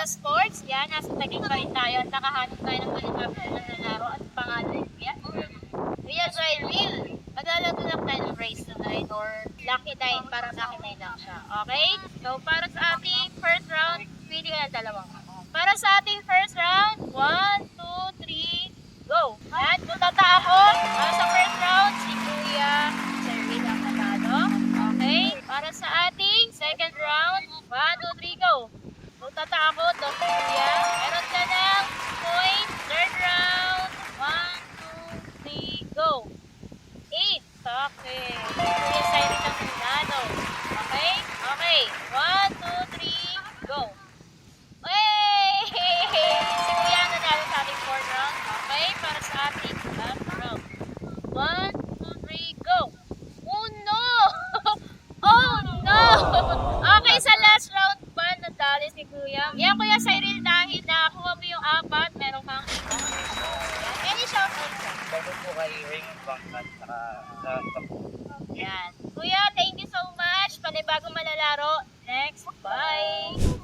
Sports. Yan, nasa Taguig pa rin tayo. At nakahanap tayo ng maligapit na nalaro at pangalan. Yan. Kuya Joel, maglalaro lang tayo ng race tonight or lucky die, parang lucky die lang siya. Okay? So, para sa ating first round, pili ka ng dalawang. Para sa ating first round, 1, 2, 3, go! Yan, tutata ako. Para sa first round, si Kuya Jerry ang natalo. Okay? Para sa ating second round, 1, 2, 3, go! Tutata ako, Dr. Kuya. Meron ka ng point. Third round, 1, 2, 3, go! 8. Okay. Kuya Jerry ang natalo. Okay? Okay. 1, 2, 3, go! Hey! Si Kuya nanalo sa ating fourth round. Okay, para sa ating last round. 1, 2, 3, go! Oh no! Oh no! Okay, sa last round pa, nadali si Kuya. Yan, Kuya Cyril, dahil nakakuha mo yung 4, meron kang ibang. Any shout out ka? Bago po kay Raymond Bangkat sa Yan. Kuya, thank you so much. Panibagong malalaro. Next, bye!